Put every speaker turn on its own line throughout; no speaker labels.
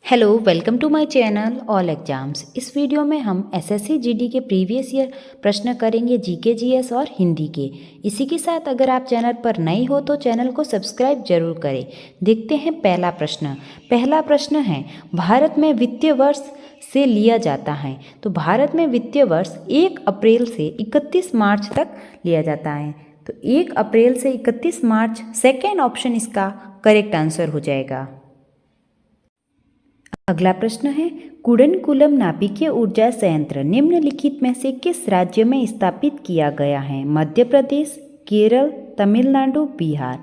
Hello welcome to my channel all exams. इस video में हम एसएससी जीडी के प्रीवियस ईयर प्रश्न करेंगे, जीके जीएस और हिंदी के। इसी के साथ अगर आप चैनल पर नए हो तो चैनल को सब्सक्राइब जरूर करें। देखते हैं पहला प्रश्न। पहला प्रश्न है, भारत में वित्तीय वर्ष से लिया जाता है। तो भारत में वित्तीय वर्ष 1 अप्रैल से 31 मार्च तक लिया जाता है। तो 1 अप्रैल से 31 मार्च, सेकेंड ऑप्शन इसका करेक्ट आंसर हो जाएगा। अगला प्रश्न है, कुडनकुलम नाभिकीय ऊर्जा संयंत्र निम्नलिखित में से किस राज्य में स्थापित किया गया है? मध्य प्रदेश, केरल, तमिलनाडु, बिहार।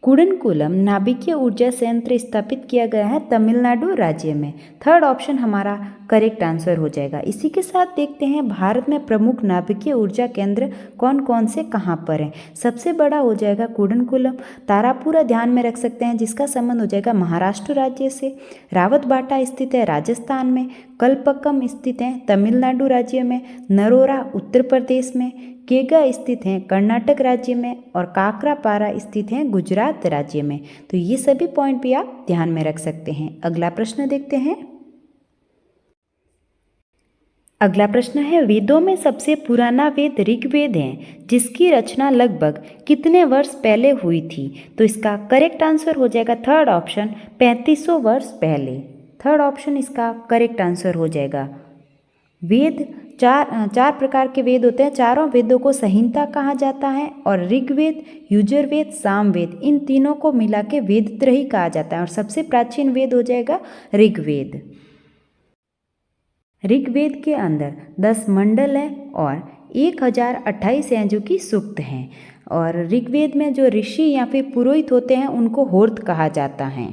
कुडनकुलम नाभिकीय ऊर्जा संयंत्र स्थापित किया गया है तमिलनाडु राज्य में। थर्ड ऑप्शन हमारा करेक्ट आंसर हो जाएगा। इसी के साथ देखते हैं भारत में प्रमुख नाभिकीय ऊर्जा केंद्र कौन कौन से कहाँ पर हैं। सबसे बड़ा हो जाएगा कुडनकुलम। तारापुरा ध्यान में रख सकते हैं, जिसका संबंध हो जाएगा महाराष्ट्र राज्य से। रावतबाटा स्थित है राजस्थान में। कलपक्कम स्थित है तमिलनाडु राज्य में। नरोरा उत्तर प्रदेश में। केगा स्थित हैं कर्नाटक राज्य में। और काकरापारा स्थित हैं गुजरात राज्य में। तो ये सभी पॉइंट भी आप ध्यान में रख सकते हैं। अगला प्रश्न देखते हैं। अगला प्रश्न है, वेदों में सबसे पुराना वेद ऋग्वेद है, जिसकी रचना लगभग कितने वर्ष पहले हुई थी? तो इसका करेक्ट आंसर हो जाएगा थर्ड ऑप्शन, 3500 वर्ष पहले। थर्ड ऑप्शन इसका करेक्ट आंसर हो जाएगा। वेद चार प्रकार के वेद होते हैं। चारों वेदों को संहिता कहा जाता है और ऋग्वेद, यजुर्वेद, सामवेद, इन तीनों को मिला के वेदत्रयी कहा जाता है। और सबसे प्राचीन वेद हो जाएगा ऋग्वेद। ऋग्वेद के अंदर 10 मंडल हैं और 1028 हैं जो कि सूक्त हैं। और ऋग्वेद में जो ऋषि या फिर पुरोहित होते हैं उनको होर्त कहा जाता है।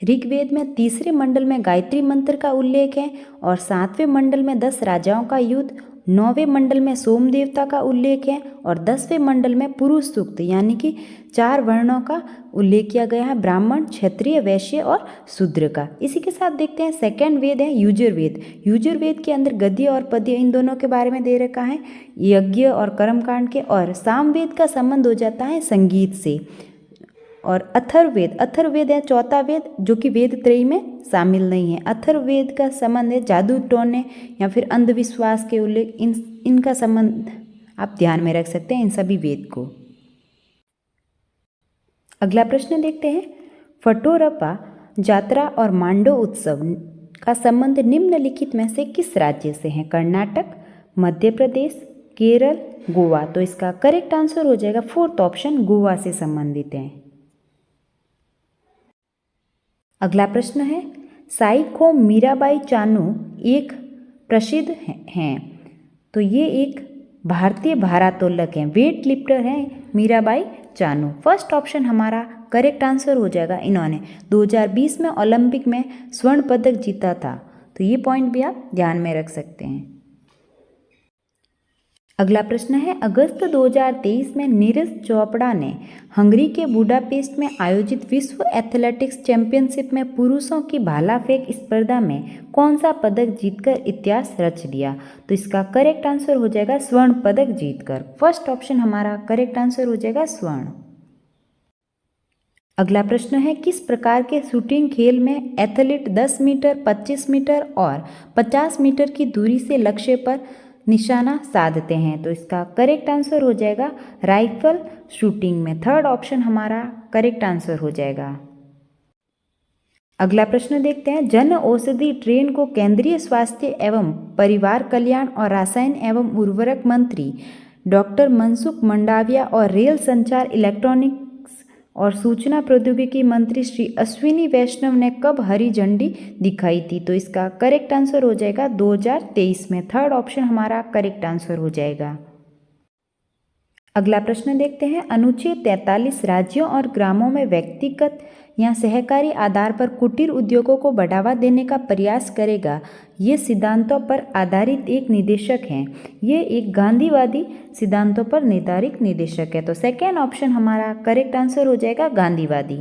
ऋग्वेद में तीसरे मंडल में गायत्री मंत्र का उल्लेख है और 7वें मंडल में 10 राजाओं का युद्ध, 9वें मंडल में सोम देवता का उल्लेख है और 10वें मंडल में पुरुष सूक्त यानी कि 4 वर्णों का उल्लेख किया गया है, ब्राह्मण, क्षत्रिय, वैश्य और शूद्र का। इसी के साथ देखते हैं सेकंड वेद है यजुर्वेद। यजुर्वेद के अंदर गद्य और पद्य इन दोनों के बारे में दे रखा है, यज्ञ और कर्मकांड के। और सामवेद का संबंध हो जाता है संगीत से। और अथर्ववेद है चौथा वेद जो कि वेद त्रयी में शामिल नहीं है। अथर्ववेद का संबंध है जादू टोने या फिर अंधविश्वास के उल्लेख, इनका संबंध आप ध्यान में रख सकते हैं इन सभी वेद को। अगला प्रश्न देखते हैं, फटोरप्पा जात्रा और मांडो उत्सव का संबंध निम्नलिखित में से किस राज्य से है? कर्नाटक, मध्य प्रदेश, केरल, गोवा। तो इसका करेक्ट आंसर हो जाएगा फोर्थ ऑप्शन, गोवा से संबंधित है। अगला प्रश्न है, साईखोम मीराबाई चानू एक प्रसिद्ध हैं। तो ये एक भारतीय भारोत्तोलक हैं, वेट लिफ्टर हैं मीराबाई चानू। फर्स्ट ऑप्शन हमारा करेक्ट आंसर हो जाएगा। इन्होंने 2020 में ओलंपिक में स्वर्ण पदक जीता था। तो ये पॉइंट भी आप ध्यान में रख सकते हैं। अगला प्रश्न है, अगस्त 2023 में नीरज चोपड़ा ने हंगरी के बुडापेस्ट में आयोजित विश्व एथलेटिक्स चैंपियनशिप में पुरुषों की भाला फेंक स्पर्धा में कौन सा पदक जीतकर इतिहास रच दिया? तो इसका करेक्ट आंसर हो जाएगा स्वर्ण पदक जीतकर। फर्स्ट ऑप्शन हमारा करेक्ट आंसर हो जाएगा स्वर्ण। अगला प्रश्न है, किस प्रकार के शूटिंग खेल में एथलीट 10 मीटर, 25 मीटर और 50 मीटर की दूरी से लक्ष्य पर निशाना साधते हैं? तो इसका करेक्ट आंसर हो जाएगा राइफल शूटिंग में। थर्ड ऑप्शन हमारा करेक्ट आंसर हो जाएगा। अगला प्रश्न देखते हैं, जन औषधि ट्रेन को केंद्रीय स्वास्थ्य एवं परिवार कल्याण और रसायन एवं उर्वरक मंत्री डॉक्टर मनसुख मंडाविया और रेल संचार, इलेक्ट्रॉनिक्स और सूचना प्रौद्योगिकी मंत्री श्री अश्विनी वैष्णव ने कब हरी झंडी दिखाई थी? तो इसका करेक्ट आंसर हो जाएगा 2023 में। थर्ड ऑप्शन हमारा करेक्ट आंसर हो जाएगा। अगला प्रश्न देखते हैं, अनुच्छेद 43 राज्यों और ग्रामों में व्यक्तिगत या सहकारी आधार पर कुटीर उद्योगों को बढ़ावा देने का प्रयास करेगा। ये सिद्धांतों पर आधारित एक निदेशक हैं। ये एक गांधीवादी सिद्धांतों पर निर्धारित निदेशक है। तो सेकेंड ऑप्शन हमारा करेक्ट आंसर हो जाएगा गांधीवादी।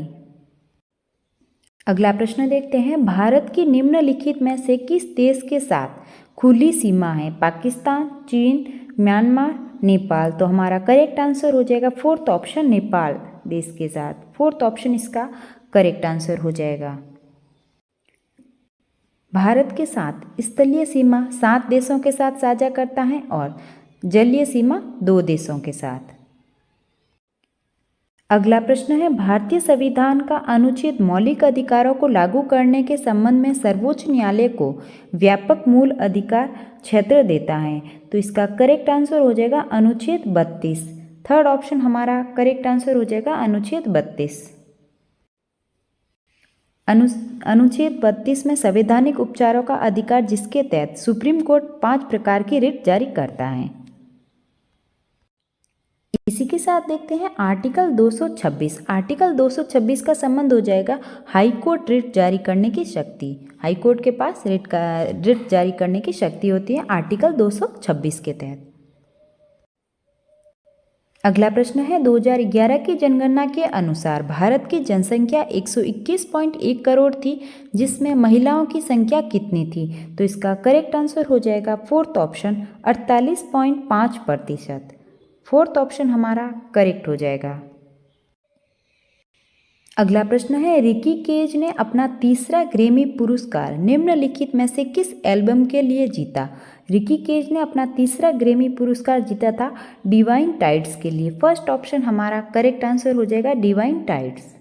अगला प्रश्न देखते हैं, भारत की निम्नलिखित में से किस देश के साथ खुली सीमा है? पाकिस्तान, चीन, म्यांमार, नेपाल। तो हमारा करेक्ट आंसर हो जाएगा फोर्थ ऑप्शन, नेपाल देश के साथ। फोर्थ ऑप्शन इसका करेक्ट आंसर हो जाएगा। भारत के साथ स्थलीय सीमा 7 देशों के साथ साझा करता है और जलीय सीमा 2 देशों के साथ। अगला प्रश्न है, भारतीय संविधान का अनुच्छेद मौलिक अधिकारों को लागू करने के संबंध में सर्वोच्च न्यायालय को व्यापक मूल अधिकार क्षेत्र देता है। तो इसका करेक्ट आंसर हो जाएगा अनुच्छेद 32। थर्ड ऑप्शन हमारा करेक्ट आंसर हो जाएगा अनुच्छेद 32। अनुच्छेद 32 में संवैधानिक उपचारों का अधिकार, जिसके तहत सुप्रीम कोर्ट 5 प्रकार की रिट जारी करता है। इसी के साथ देखते हैं आर्टिकल 226। आर्टिकल 226 का संबंध हो जाएगा हाई कोर्ट रिट जारी करने की शक्ति। हाई कोर्ट के पास रिट जारी करने की शक्ति होती है आर्टिकल 226 के तहत। अगला प्रश्न है, 2011 की जनगणना के अनुसार भारत की जनसंख्या 121.1 करोड़ थी, जिसमें महिलाओं की संख्या कितनी थी? तो इसका करेक्ट आंसर हो जाएगा फोर्थ ऑप्शन 48.5%। फोर्थ ऑप्शन हमारा करेक्ट हो जाएगा। अगला प्रश्न है, रिकी केज ने अपना तीसरा ग्रैमी पुरस्कार निम्नलिखित में से किस एल्बम के लिए जीता? रिकी केज ने अपना तीसरा ग्रैमी पुरस्कार जीता था डिवाइन टाइड्स के लिए। फर्स्ट ऑप्शन हमारा करेक्ट आंसर हो जाएगा डिवाइन टाइड्स।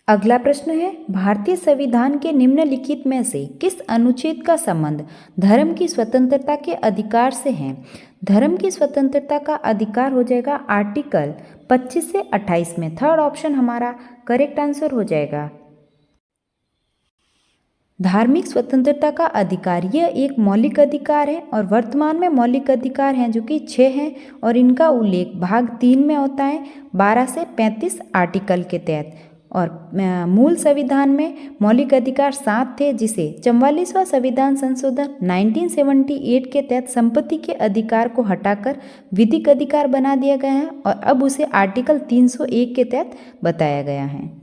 अगला प्रश्न है, भारतीय संविधान के निम्नलिखित में से किस अनुच्छेद का संबंध धर्म की स्वतंत्रता के अधिकार से है? धर्म की स्वतंत्रता का अधिकार हो जाएगा आर्टिकल 25 से 28 में। थर्ड ऑप्शन हमारा करेक्ट आंसर हो जाएगा। धार्मिक स्वतंत्रता का अधिकार यह एक मौलिक अधिकार है और वर्तमान में मौलिक अधिकार हैं जो कि 6 हैं और इनका उल्लेख भाग 3 में होता है 12 से 35 आर्टिकल के तहत। और मूल संविधान में मौलिक अधिकार 7 थे, जिसे 44वां संविधान संशोधन 1978 के तहत संपत्ति के अधिकार को हटाकर विधिक अधिकार बना दिया गया है और अब उसे आर्टिकल 301 के तहत बताया गया है।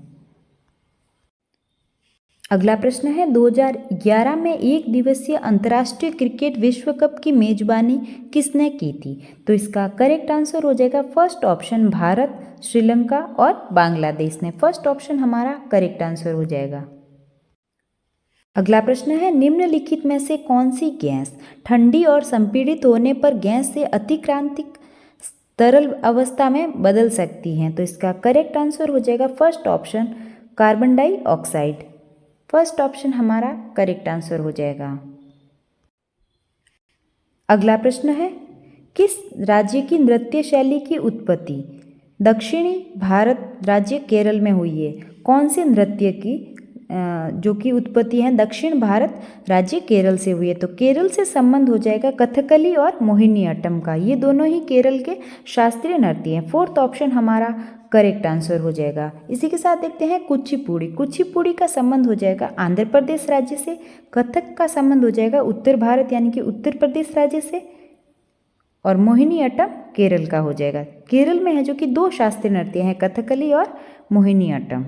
अगला प्रश्न है, 2011 में एक दिवसीय अंतर्राष्ट्रीय क्रिकेट विश्व कप की मेजबानी किसने की थी? तो इसका करेक्ट आंसर हो जाएगा फर्स्ट ऑप्शन भारत, श्रीलंका और बांग्लादेश ने। फर्स्ट ऑप्शन हमारा करेक्ट आंसर हो जाएगा। अगला प्रश्न है, निम्नलिखित में से कौन सी गैस ठंडी और संपीड़ित होने पर गैस से अतिक्रांतिक तरल अवस्था में बदल सकती हैं? तो इसका करेक्ट आंसर हो जाएगा first option carbon dioxide. First option हमारा करेक्ट आंसर हो जाएगा। अगला प्रश्न है, किस राज्य की नृत्य शैली की उत्पत्ति दक्षिणी भारत राज्य केरल में हुई है? कौन से नृत्य की जो कि उत्पत्ति है दक्षिण भारत राज्य केरल से हुई है? तो केरल से संबंध हो जाएगा कथकली और मोहिनीअट्टम का। ये दोनों ही केरल के शास्त्रीय नृत्य हैं। फोर्थ ऑप्शन हमारा करेक्ट आंसर हो जाएगा। इसी के साथ देखते हैं कुचिपुड़ी। कुचिपुड़ी का संबंध हो जाएगा आंध्र प्रदेश राज्य से। कथक का संबंध हो जाएगा उत्तर भारत यानी कि उत्तर प्रदेश राज्य से। और मोहिनीअट्टम केरल का हो जाएगा। केरल में है जो कि 2 शास्त्रीय नृत्य हैं, कथकली और मोहिनीअट्टम।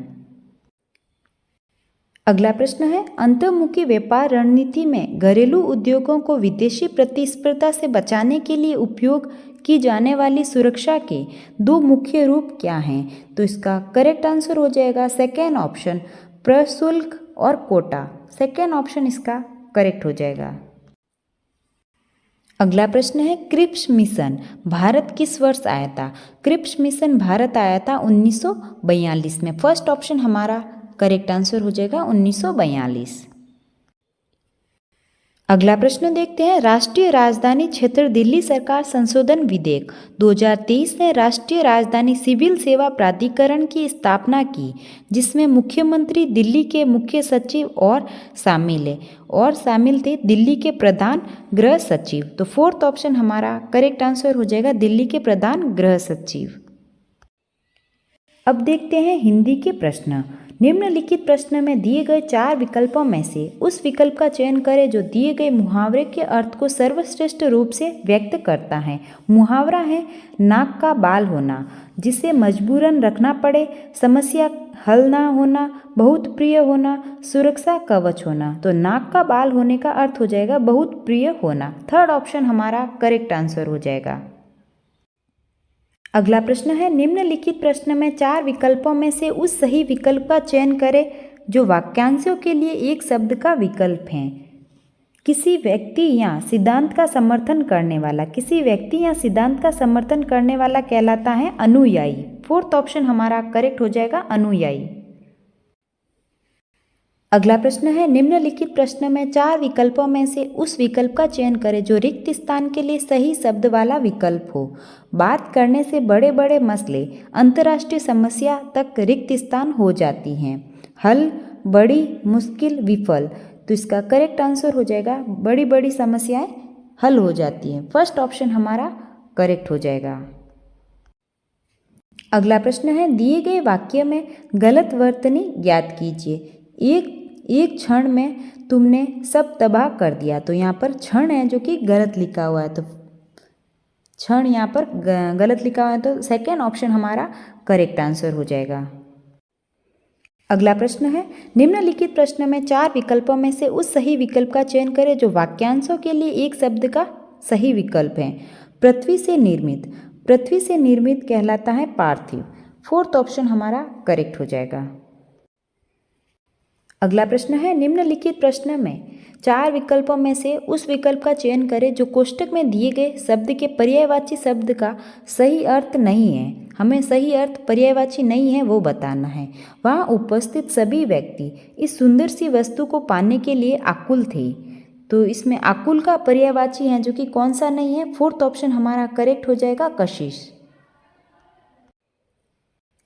अगला प्रश्न है, अंतर्मुखी व्यापार रणनीति में घरेलू उद्योगों को विदेशी प्रतिस्पर्धा से बचाने के लिए उपयोग की जाने वाली सुरक्षा के 2 मुख्य रूप क्या हैं? तो इसका करेक्ट आंसर हो जाएगा सेकेंड ऑप्शन प्रशुल्क और कोटा। सेकेंड ऑप्शन इसका करेक्ट हो जाएगा। अगला प्रश्न है, क्रिप्स मिशन भारत किस वर्ष आया था? क्रिप्स मिशन भारत आया था 1942 में। फर्स्ट ऑप्शन हमारा करेक्ट आंसर हो जाएगा 1942। अगला प्रश्न देखते हैं, राष्ट्रीय राजधानी क्षेत्र दिल्ली सरकार संशोधन विधेयक 2023 ने राष्ट्रीय राजधानी सिविल सेवा प्राधिकरण की स्थापना की, जिसमें मुख्यमंत्री दिल्ली के मुख्य सचिव और शामिल थे दिल्ली के प्रधान गृह सचिव। तो फोर्थ ऑप्शन हमारा करेक्ट आंसर हो जाएगा दिल्ली के प्रधान गृह सचिव। अब देखते हैं हिंदी के प्रश्न। निम्नलिखित प्रश्न में दिए गए 4 विकल्पों में से उस विकल्प का चयन करें जो दिए गए मुहावरे के अर्थ को सर्वश्रेष्ठ रूप से व्यक्त करता है। मुहावरा है नाक का बाल होना, जिसे मजबूरन रखना पड़े, समस्या हल ना होना, बहुत प्रिय होना, सुरक्षा कवच होना। तो नाक का बाल होने का अर्थ हो जाएगा बहुत प्रिय होना। थर्ड ऑप्शन हमारा करेक्ट आंसर हो जाएगा। अगला प्रश्न है, निम्नलिखित प्रश्न में 4 विकल्पों में से उस सही विकल्प का चयन करें जो वाक्यांशों के लिए एक शब्द का विकल्प है। किसी व्यक्ति या सिद्धांत का समर्थन करने वाला, किसी व्यक्ति या सिद्धांत का समर्थन करने वाला कहलाता है अनुयायी। 4th ऑप्शन हमारा करेक्ट हो जाएगा अनुयायी। अगला प्रश्न है, निम्नलिखित प्रश्न में 4 विकल्पों में से उस विकल्प का चयन करें जो रिक्त स्थान के लिए सही शब्द वाला विकल्प हो। बात करने से बड़े बड़े मसले, अंतर्राष्ट्रीय समस्या तक रिक्त स्थान हो जाती हैं। हल, बड़ी, मुश्किल, विफल। तो इसका करेक्ट आंसर हो जाएगा बड़ी बड़ी समस्याएं हल हो जाती हैं। 1st ऑप्शन हमारा करेक्ट हो जाएगा। अगला प्रश्न है, दिए गए वाक्य में गलत वर्तनी ज्ञात कीजिए। एक क्षण में तुमने सब तबाह कर दिया। तो यहाँ पर क्षण है जो कि गलत लिखा हुआ है, तो क्षण यहाँ पर गलत लिखा हुआ है, तो 2nd ऑप्शन हमारा करेक्ट आंसर हो जाएगा। अगला प्रश्न है, निम्नलिखित प्रश्न में 4 विकल्पों में से उस सही विकल्प का चयन करें जो वाक्यांशों के लिए एक शब्द का सही विकल्प है। पृथ्वी से निर्मित, पृथ्वी से निर्मित कहलाता है पार्थिव। 4th ऑप्शन हमारा करेक्ट हो जाएगा। अगला प्रश्न है, निम्नलिखित प्रश्न में 4 विकल्पों में से उस विकल्प का चयन करें जो कोष्टक में दिए गए शब्द के पर्यायवाची शब्द का सही अर्थ नहीं है। हमें सही अर्थ पर्यायवाची नहीं है वो बताना है। वहाँ उपस्थित सभी व्यक्ति इस सुंदर सी वस्तु को पाने के लिए आकुल थे। तो इसमें आकुल का पर्यायवाची है जो कि कौन सा नहीं है। 4th ऑप्शन हमारा करेक्ट हो जाएगा कशिश।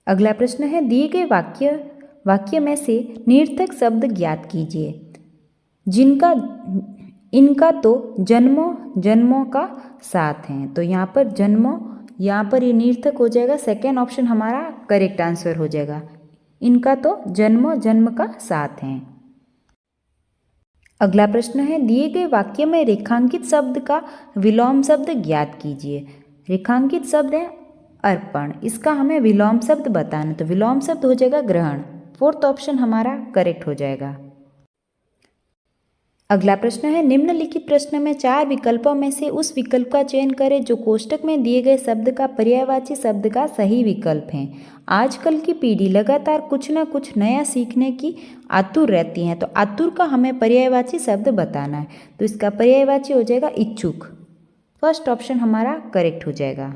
अगला प्रश्न है, दिए गए वाक्य में से निर्थक शब्द ज्ञात कीजिए जिनका इनका तो जन्मों जन्मों का साथ है। तो यहाँ पर जन्मों, यहाँ पर ये निर्थक हो जाएगा। 2nd ऑप्शन हमारा करेक्ट आंसर हो जाएगा। इनका तो जन्मों जन्म का साथ है। अगला प्रश्न है, दिए गए वाक्य में रेखांकित शब्द का विलोम शब्द ज्ञात कीजिए। रेखांकित शब्द है अर्पण, इसका हमें विलोम शब्द बताना, तो विलोम शब्द हो जाएगा ग्रहण। 4th ऑप्शन हमारा करेक्ट हो जाएगा। अगला प्रश्न है, निम्नलिखित प्रश्न में 4 विकल्पों में से उस विकल्प का चयन करें जो कोष्टक में दिए गए शब्द का पर्यायवाची शब्द का सही विकल्प है। आजकल की पीढ़ी लगातार कुछ न कुछ नया सीखने की आतुर रहती है। तो आतुर का हमें पर्यायवाची शब्द बताना है, तो इसका पर्यायवाची हो जाएगा इच्छुक। 1st ऑप्शन हमारा करेक्ट हो जाएगा।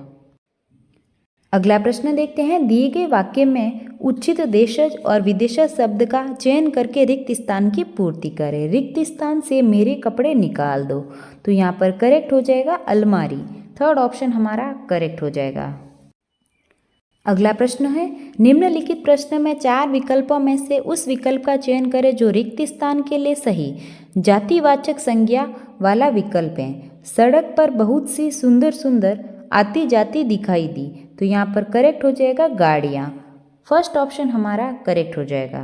अगला प्रश्न देखते हैं, दिए गए वाक्य में उचित देशज और विदेशज शब्द का चयन करके रिक्त स्थान की पूर्ति करें। रिक्त स्थान से मेरे कपड़े निकाल दो। तो यहाँ पर करेक्ट हो जाएगा अलमारी। 3rd ऑप्शन हमारा करेक्ट हो जाएगा। अगला प्रश्न है, निम्नलिखित प्रश्न में 4 विकल्पों में से उस विकल्प का चयन करें जो रिक्त स्थान के लिए सही जातिवाचक संज्ञा वाला विकल्प है। सड़क पर बहुत सी सुंदर सुंदर आती जाती दिखाई दी। तो यहाँ पर करेक्ट हो जाएगा गाड़ियाँ। 1st ऑप्शन हमारा करेक्ट हो जाएगा।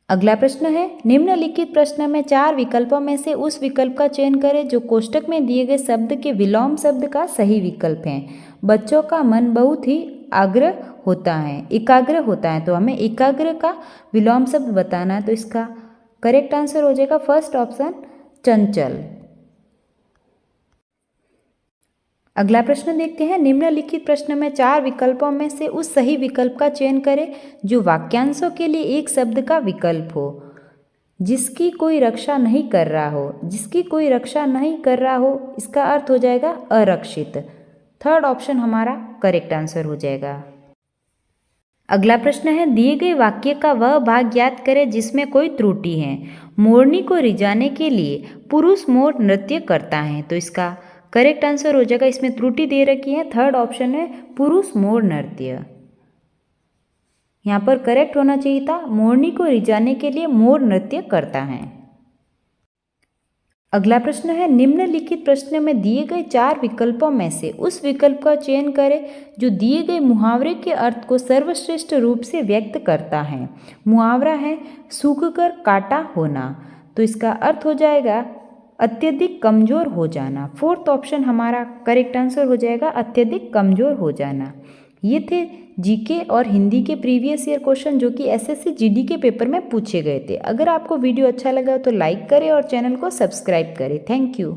अगला प्रश्न है, निम्नलिखित प्रश्न में 4 विकल्पों में से उस विकल्प का चयन करें जो कोष्टक में दिए गए शब्द के विलोम शब्द का सही विकल्प है। बच्चों का मन बहुत ही एकाग्र होता है। तो हमें एकाग्र का विलोम शब्द बताना है, तो इसका करेक्ट आंसर हो जाएगा 1st ऑप्शन चंचल। अगला प्रश्न देखते हैं, निम्नलिखित प्रश्न में 4 विकल्पों में से उस सही विकल्प का चयन करें जो वाक्यांशों के लिए एक शब्द का विकल्प हो। जिसकी कोई रक्षा नहीं कर रहा हो, जिसकी कोई रक्षा नहीं कर रहा हो, इसका अर्थ हो जाएगा अरक्षित। 3rd ऑप्शन हमारा करेक्ट आंसर हो जाएगा। अगला प्रश्न है, दिए गए वाक्य का वह भाग ज्ञात करें जिसमें कोई त्रुटि है। मोरनी को रिझाने के लिए पुरुष मोर नृत्य करता है। तो इसका करेक्ट आंसर हो जाएगा, इसमें त्रुटि दे रखी है। 3rd ऑप्शन है पुरुष मोर नृत्य। यहाँ पर करेक्ट होना चाहिए था, मोरनी को रिझाने के लिए मोर नृत्य करता है। अगला प्रश्न है, निम्नलिखित प्रश्न में दिए गए 4 विकल्पों में से उस विकल्प का चयन करें जो दिए गए मुहावरे के अर्थ को सर्वश्रेष्ठ रूप से व्यक्त करता है। मुहावरा है सूखकर काटा होना। तो इसका अर्थ हो जाएगा अत्यधिक कमज़ोर हो जाना। 4th ऑप्शन हमारा करेक्ट आंसर हो जाएगा अत्यधिक कमज़ोर हो जाना। ये थे जीके और हिंदी के प्रीवियस ईयर क्वेश्चन जो कि एसएससी जीडी के पेपर में पूछे गए थे। अगर आपको वीडियो अच्छा लगा तो लाइक करें और चैनल को सब्सक्राइब करें। Thank you.